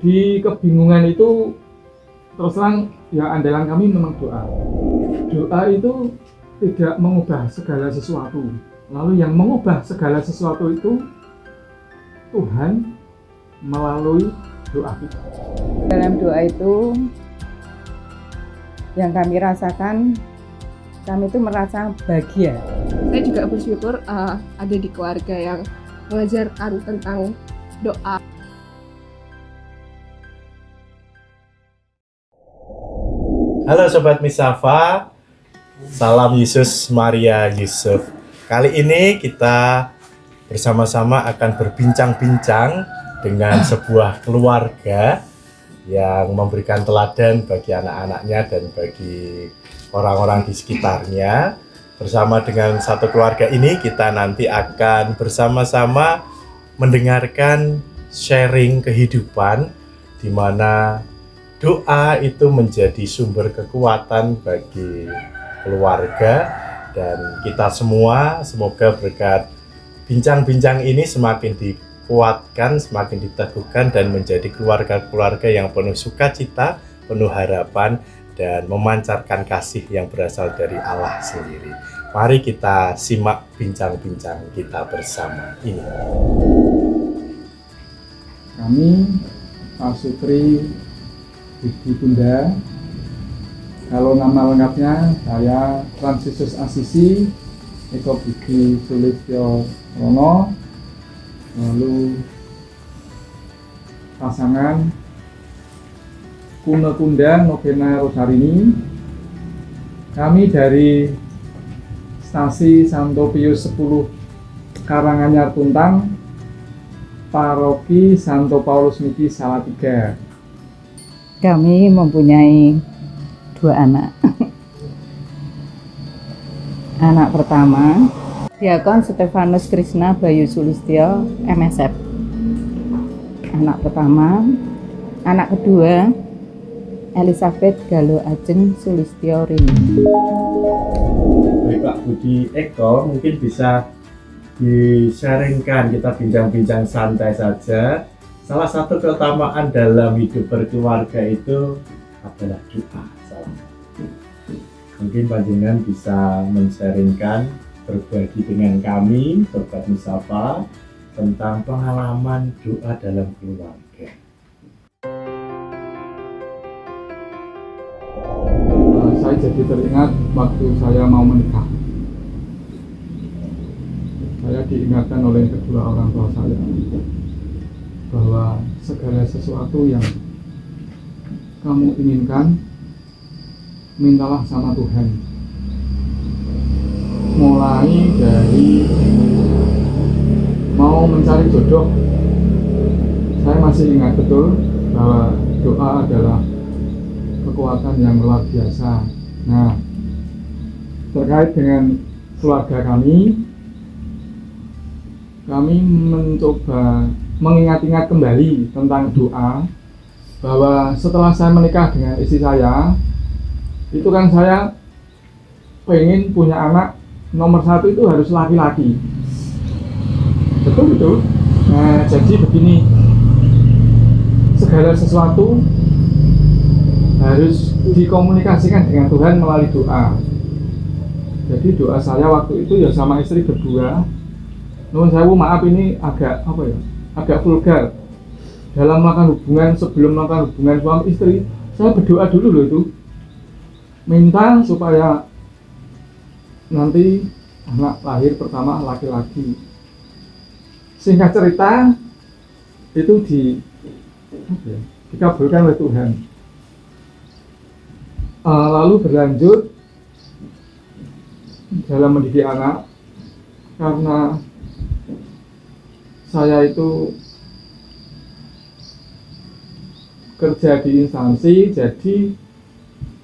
di kebingungan itu terus terang ya andalan kami memang doa. Doa itu tidak mengubah segala sesuatu. Lalu yang mengubah segala sesuatu itu Tuhan melalui doa kita. Dalam doa itu yang kami rasakan, kami itu merasa bahagia. Saya juga bersyukur ada di keluarga yang mengajarkan tentang doa. Halo Sobat Misafa, salam Yesus Maria Yusuf. Kali ini kita bersama-sama akan berbincang-bincang dengan sebuah keluarga yang memberikan teladan bagi anak-anaknya dan bagi orang-orang di sekitarnya. Bersama dengan satu keluarga ini kita nanti akan bersama-sama mendengarkan sharing kehidupan di mana doa itu menjadi sumber kekuatan bagi keluarga dan kita semua. Semoga berkat bincang-bincang ini semakin dikuatkan, semakin diteguhkan dan menjadi keluarga-keluarga yang penuh sukacita, penuh harapan dan memancarkan kasih yang berasal dari Allah sendiri. Mari kita simak bincang-bincang kita bersama ini. Kami Pak Sutri Budi Tunda. Kalau nama lengkapnya saya Fransisius Asisi Eko Budi Sulistyo Rono. Lalu pasangan Kuno Tunda Novena Rosarini. Kami dari Stasi Santo Pius 10 Karanganyar Tuntang, Paroki Santo Paulus Miki Salatiga. Kami mempunyai 2 anak. Anak pertama, Diakon Stefanus Krishna Bayu Sulistyo, MSF. Anak pertama. Anak kedua, Elizabeth Galo Ajeng Sulistyo Rini. Baik Pak Budi Eko, mungkin bisa di-sharingkan, kita bincang-bincang santai saja. Salah satu keutamaan dalam hidup berkeluarga itu adalah doa. Salah satu. Mungkin panjenengan bisa men-sharingkan, berbagi dengan kami, Sobat Misafa, tentang pengalaman doa dalam keluarga. Saya jadi teringat waktu saya mau menikah. Saya diingatkan oleh kedua orang tua saya bahwa segala sesuatu yang kamu inginkan, mintalah sama Tuhan. Mulai dari mau mencari jodoh, saya masih ingat betul bahwa doa adalah kekuatan yang luar biasa. Nah, terkait dengan keluarga kami mencoba mengingat-ingat kembali tentang doa, bahwa setelah saya menikah dengan istri saya, itu kan saya pengen punya anak nomor 1 itu harus laki-laki. Betul. Nah, jadi begini, segala sesuatu harus dikomunikasikan dengan Tuhan melalui doa. Jadi doa saya waktu itu ya sama istri berdua. Nuwun sewu, maaf ini agak vulgar. Dalam melakukan hubungan, sebelum melakukan hubungan suami istri, saya berdoa dulu loh itu. Minta supaya nanti anak lahir pertama laki-laki. Singkat cerita, itu dikabulkan oleh Tuhan. Lalu berlanjut dalam mendidik anak, karena saya itu kerja di instansi, jadi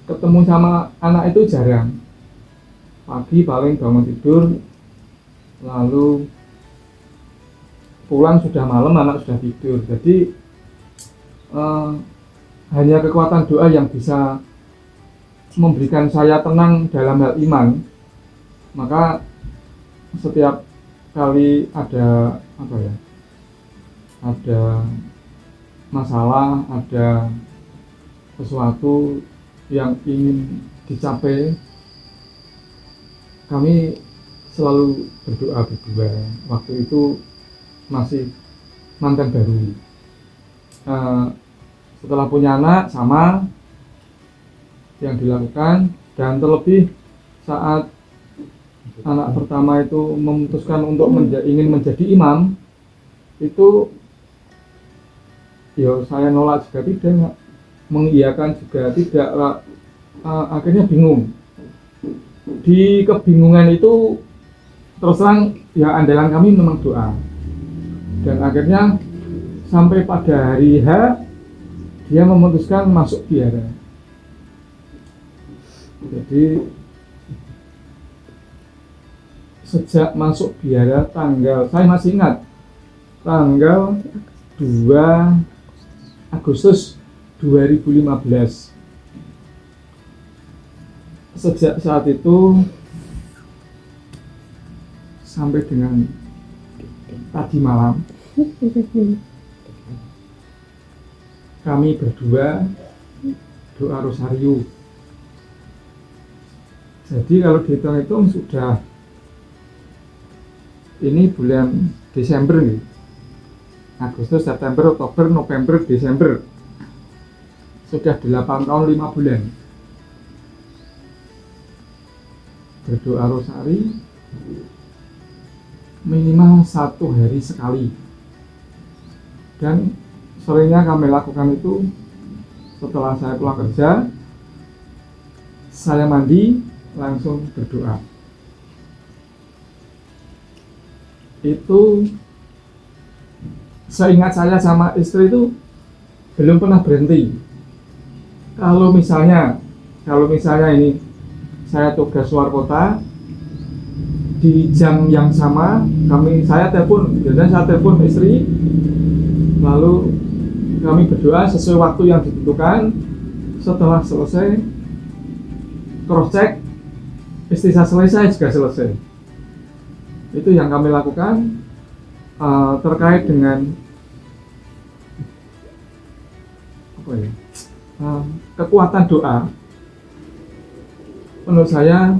ketemu sama anak itu jarang. Pagi paling bangun tidur, lalu pulang sudah malam, anak sudah tidur. Jadi hanya kekuatan doa yang bisa memberikan saya tenang dalam hal iman. Maka setiap kali ada masalah, ada sesuatu yang ingin dicapai, kami selalu berdoa berdua. Waktu itu masih mantan baru. Setelah punya anak sama yang dilakukan, dan terlebih saat anak pertama itu memutuskan untuk ingin menjadi imam, itu ya saya nolak juga tidak, mengiyakan juga tidak. Akhirnya bingung. Di kebingungan itu terus terang ya andalan kami memang doa, dan akhirnya sampai pada hari H dia memutuskan masuk biara. Jadi sejak masuk biara saya masih ingat tanggal 2 Agustus 2015. Sejak saat itu sampai dengan tadi malam kami berdua doa rosario. Jadi kalau dihitung-hitung sudah ini bulan Desember nih. Agustus, September, Oktober, November, Desember. Sudah 8 tahun 5 bulan berdoa rosari minimal 1 hari sekali, dan seringnya kami lakukan itu setelah saya pulang kerja, saya mandi langsung berdoa. Itu seingat saya sama istri itu belum pernah berhenti. Kalau misalnya ini saya tugas luar kota, di jam yang sama saya telepon istri, lalu kami berdoa sesuai waktu yang ditentukan. Setelah selesai cross check, istri saya selesai, juga selesai. Itu yang kami lakukan terkait dengan kekuatan doa. Menurut saya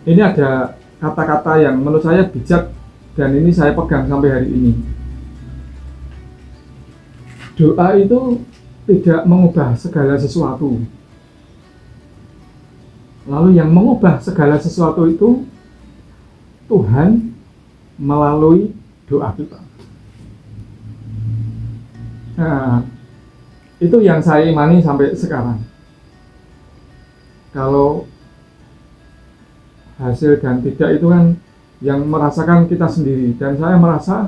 ini ada kata-kata yang menurut saya bijak, dan ini saya pegang sampai hari ini. Doa itu tidak mengubah segala sesuatu. Lalu yang mengubah segala sesuatu itu Tuhan melalui doa kita. Nah, itu yang saya imani sampai sekarang. Kalau hasil dan tidak itu kan yang merasakan kita sendiri, dan saya merasa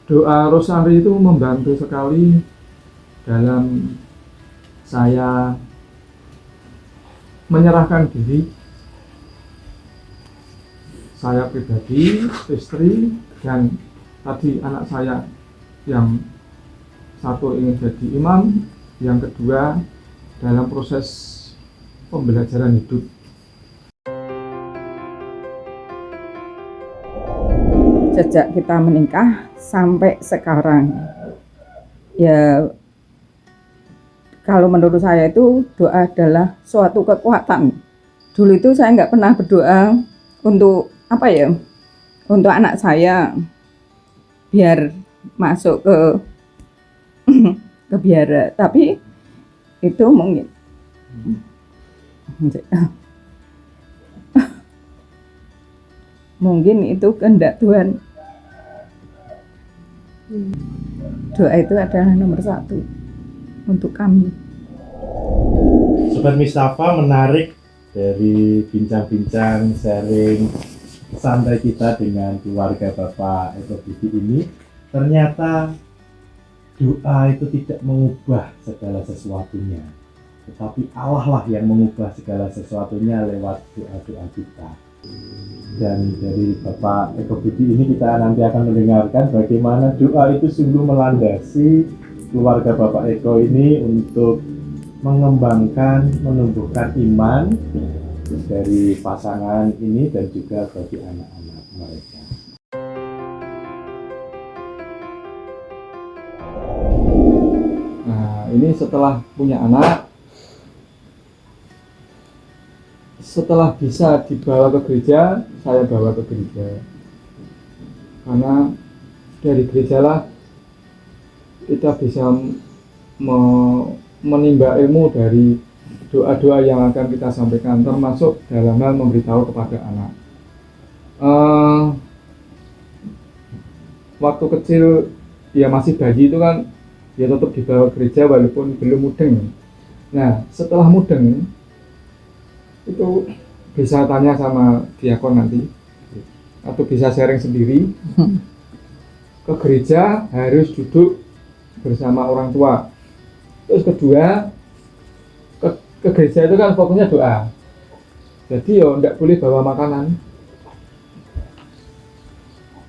doa rosari itu membantu sekali dalam saya menyerahkan diri, saya pribadi, istri, dan tadi anak saya yang satu ingin jadi imam, yang kedua dalam proses pembelajaran hidup. Sejak kita menikah sampai sekarang, ya kalau menurut saya itu doa adalah suatu kekuatan. Dulu itu saya nggak pernah berdoa untuk untuk anak saya biar masuk ke ke biara, tapi itu mungkin itu kehendak Tuhan. Doa itu adalah nomor 1 untuk kami. Sobat Misafa, menarik dari bincang-bincang sharing santai kita dengan keluarga Bapak Eko Budi ini. Ternyata doa itu tidak mengubah segala sesuatunya, tetapi Allah lah yang mengubah segala sesuatunya lewat doa-doa kita. Dan dari Bapak Eko Budi ini kita nanti akan mendengarkan bagaimana doa itu sungguh melandasi keluarga Bapak Eko ini untuk mengembangkan, menumbuhkan iman dari pasangan ini dan juga bagi anak-anak mereka. ini setelah punya anak, setelah bisa dibawa ke gereja, saya bawa ke gereja. Karena dari gerejalah kita bisa menimba ilmu dari doa-doa yang akan kita sampaikan, termasuk dalam hal memberitahu kepada anak. Waktu kecil, ya masih bayi itu kan, ya tetap dibawa ke gereja walaupun belum mudeng. Nah, setelah mudeng itu bisa tanya sama diakon nanti, atau bisa sharing sendiri. Ke gereja harus duduk bersama orang tua. Terus kedua, ke gereja itu kan fokusnya doa. Jadi ya enggak boleh bawa makanan.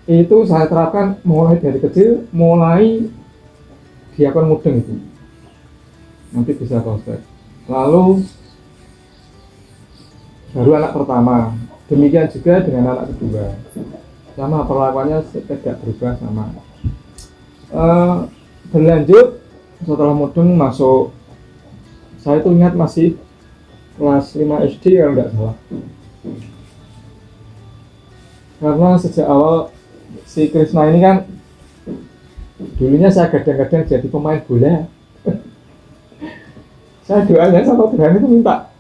Itu saya terapkan mulai dari kecil, mulai diakon mudeng itu. Nanti bisa proses. Lalu baru anak pertama. Demikian juga dengan anak kedua. Sama perlakuannya tidak berubah sama. Berlanjut setelah mudeng masuk, saya itu ingat masih kelas 5 SD kalau nggak salah. Karena sejak awal si Krisna ini kan dulunya saya kadang-kadang jadi pemain bola. Saya doanya sama Tuhan itu minta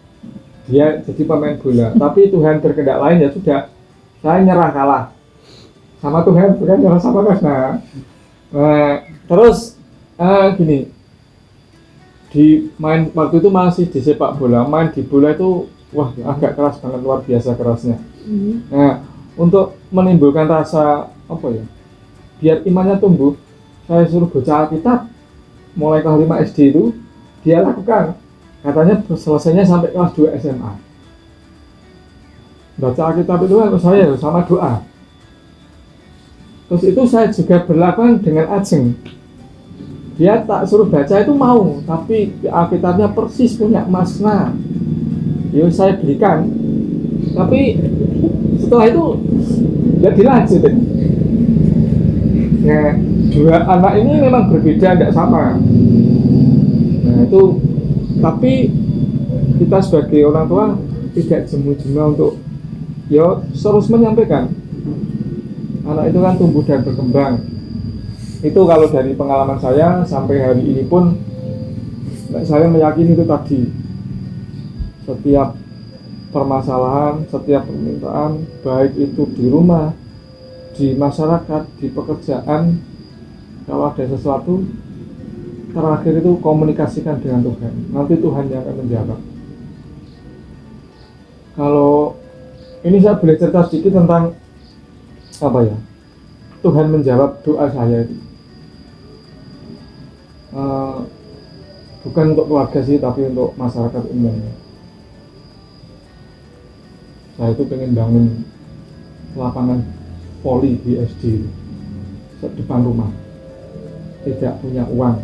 dia jadi pemain bola, tapi Tuhan berkehendak lain, ya sudah, saya nyerah kalah sama Tuhan, bukan nyerah sama Krisna. Terus gini, di main waktu itu masih di sepak bola, main di bola itu wah agak keras banget, luar biasa kerasnya. Nah, untuk menimbulkan rasa apa ya, biar imannya tumbuh, saya suruh baca Alkitab mulai kelas 5 SD itu dia lakukan, katanya selesainya sampai kelas 2 SMA. Baca Alkitab itu harus saya sama doa. Terus itu saya juga berlakukan dengan Ajeng. Dia tak suruh baca itu mau, tapi Alkitabnya persis punya makna. Ya saya berikan. Tapi setelah itu nggak dilanjut. Nah, dua anak ini memang berbeda, nggak sama. Nah itu, tapi kita sebagai orang tua tidak jemu-jemu untuk ya terus menyampaikan. Anak itu kan tumbuh dan berkembang. Itu kalau dari pengalaman saya sampai hari ini pun saya meyakini itu tadi, setiap permasalahan, setiap permintaan, baik itu di rumah, di masyarakat, di pekerjaan, kalau ada sesuatu, terakhir itu komunikasikan dengan Tuhan. Nanti Tuhan yang akan menjawab. Kalau ini saya boleh cerita sedikit tentang apa ya, Tuhan menjawab doa saya itu. Bukan untuk keluarga sih, tapi untuk masyarakat umum. Saya itu pengen bangun lapangan voli di SD depan rumah, tidak punya uang.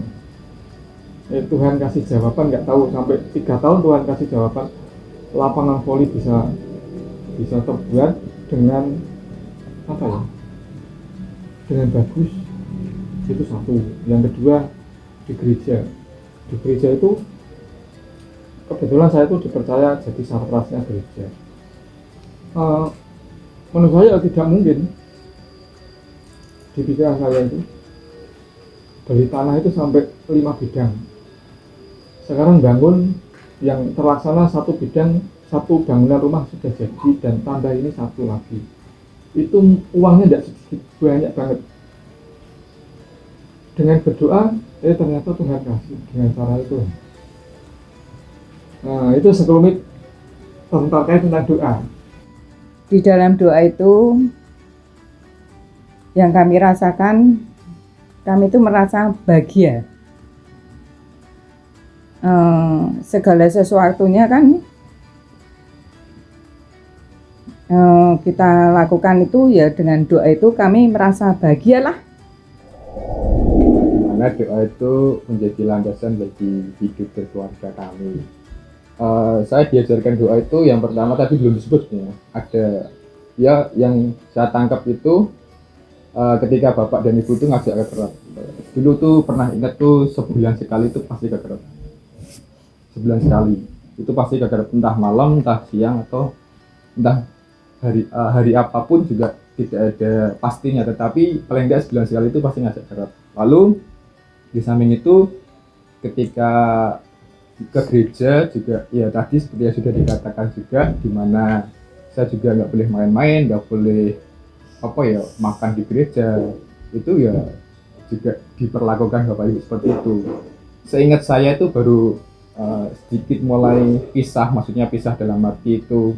Tuhan kasih jawaban, nggak tahu sampai 3 tahun Tuhan kasih jawaban, lapangan voli bisa terbuat dengan apa ya, dengan bagus. Itu satu. Yang kedua, di gereja itu kebetulan saya itu dipercaya jadi sarprasnya gereja. Menurut saya tidak mungkin di pikiran saya itu beli tanah itu sampai 5 bidang. Sekarang bangun yang terlaksana 1 bidang, 1 bangunan rumah sudah jadi, dan tambah ini 1 lagi. Itu uangnya tidak sedikit, banyak banget. Dengan berdoa, ternyata Tuhan kasih dengan cara itu. Nah, itu sekelumit terkait tentang doa. Di dalam doa itu yang kami rasakan, kami itu merasa bahagia. Segala sesuatunya kan kita lakukan itu ya dengan doa itu kami merasa bahagialah. Dimana doa itu menjadi landasan bagi hidup berkeluarga kami. Saya diajarkan doa itu yang pertama tadi belum disebutnya, ada ya yang saya tangkap itu ketika bapak dan ibu itu ngajak ke dulu tuh pernah ingat tuh sebulan sekali itu pasti kekerap. Sebulan sekali itu pasti kekerap, entah malam, entah siang, atau entah hari apapun juga tidak ada pastinya, tetapi paling tidak sebulan sekali itu pasti ngajak kerap. Lalu di samping itu ketika ke gereja juga ya tadi seperti yang sudah dikatakan juga, di mana saya juga nggak boleh main-main, nggak boleh makan di gereja, itu ya juga diperlakukan Bapak Ibu seperti itu. Seingat saya itu baru sedikit mulai pisah, maksudnya pisah dalam arti itu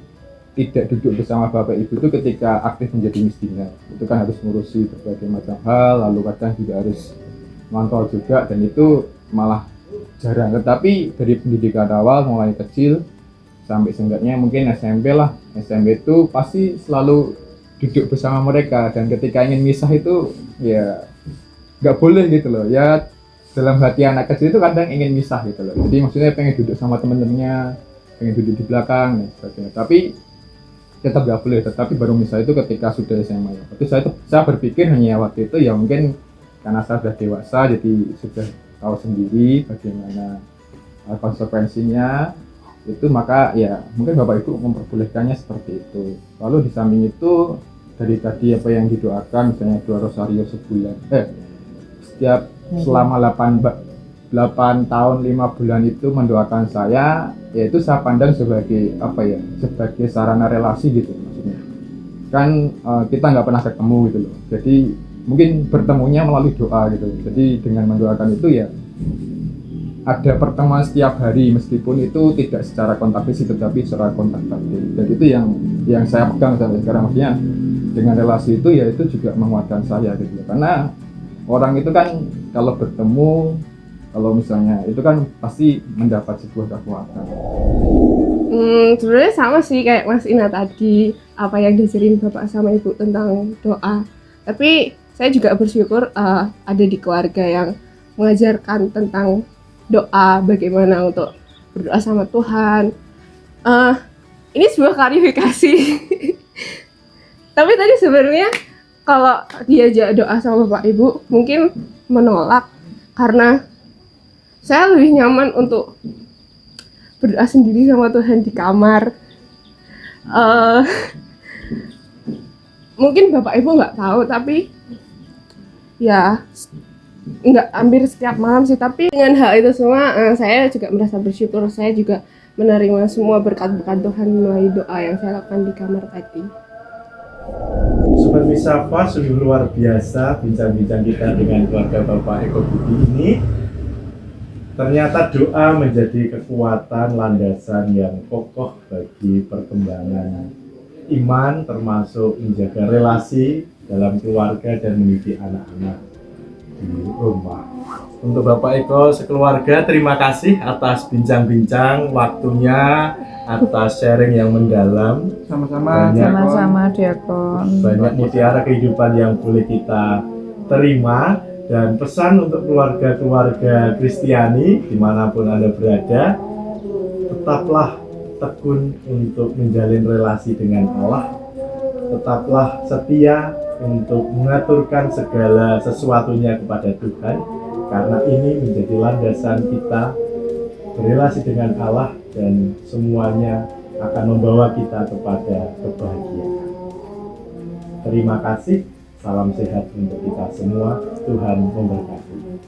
tidak duduk bersama Bapak Ibu itu ketika aktif menjadi misdina. Itu kan harus ngurusi berbagai macam hal, lalu kadang juga harus mantau juga, dan itu malah jarang. Tetapi dari pendidikan awal mulai kecil sampai seenggaknya mungkin SMP lah, SMP itu pasti selalu duduk bersama mereka, dan ketika ingin misah itu ya nggak boleh gitu loh ya. Dalam hati anak kecil itu kadang ingin misah gitu loh, jadi maksudnya pengen duduk sama temen-temennya, pengen duduk di belakang dan sebagainya, tapi tetap nggak boleh. Tetapi baru misah itu ketika sudah SMA ya. Waktu saya berpikir hanya waktu itu ya mungkin karena saya sudah dewasa, jadi sudah tahu sendiri bagaimana konsekuensinya itu, maka ya mungkin Bapak Ibu memperbolehkannya seperti itu. Lalu di samping itu dari tadi apa yang didoakan, misalnya doa rosario sebulan setiap selama 8 tahun 5 bulan itu mendoakan saya, yaitu saya pandang sebagai sebagai sarana relasi gitu, maksudnya kan kita nggak pernah ketemu gitu loh, jadi mungkin bertemunya melalui doa gitu. Jadi dengan mendoakan itu ya ada pertemuan setiap hari, meskipun itu tidak secara kontak fisik tetapi secara kontak batin, dan itu yang saya pegang sampai sekarang. Maksudnya dengan relasi itu ya itu juga menguatkan saya gitu, karena orang itu kan kalau bertemu, kalau misalnya itu kan pasti mendapat sebuah kekuatan. Sebenarnya sama sih kayak Mas Ina tadi, apa yang diajarin Bapak sama Ibu tentang doa. Tapi saya juga bersyukur ada di keluarga yang mengajarkan tentang doa, bagaimana untuk berdoa sama Tuhan. Ini sebuah klarifikasi. Tapi tadi sebenarnya kalau diajak doa sama Bapak Ibu mungkin menolak, karena saya lebih nyaman untuk berdoa sendiri sama Tuhan di kamar. Mungkin Bapak Ibu nggak tahu, tapi ya nggak hampir setiap malam sih. Tapi dengan hal itu semua saya juga merasa bersyukur. Saya juga menerima semua berkat-berkat Tuhan melalui doa yang saya lakukan di kamar tadi. Sobat Misafa, sungguh luar biasa bincang-bincang kita dengan keluarga Bapak Eko Budi ini. Ternyata doa menjadi kekuatan landasan yang kokoh bagi perkembangan iman, termasuk menjaga relasi dalam keluarga dan mendidik anak-anak di rumah. Untuk Bapak Eko sekeluarga, terima kasih atas bincang-bincang waktunya, atas sharing yang mendalam. Sama-sama Diakon. Banyak mutiara kehidupan yang boleh kita terima. Dan pesan untuk keluarga-keluarga Kristiani dimanapun Anda berada, tetaplah tekun untuk menjalin relasi dengan Allah, tetaplah setia untuk mengaturkan segala sesuatunya kepada Tuhan, karena ini menjadi landasan kita berelasi dengan Allah, dan semuanya akan membawa kita kepada kebahagiaan. Terima kasih. Salam sehat untuk kita semua. Tuhan memberkati.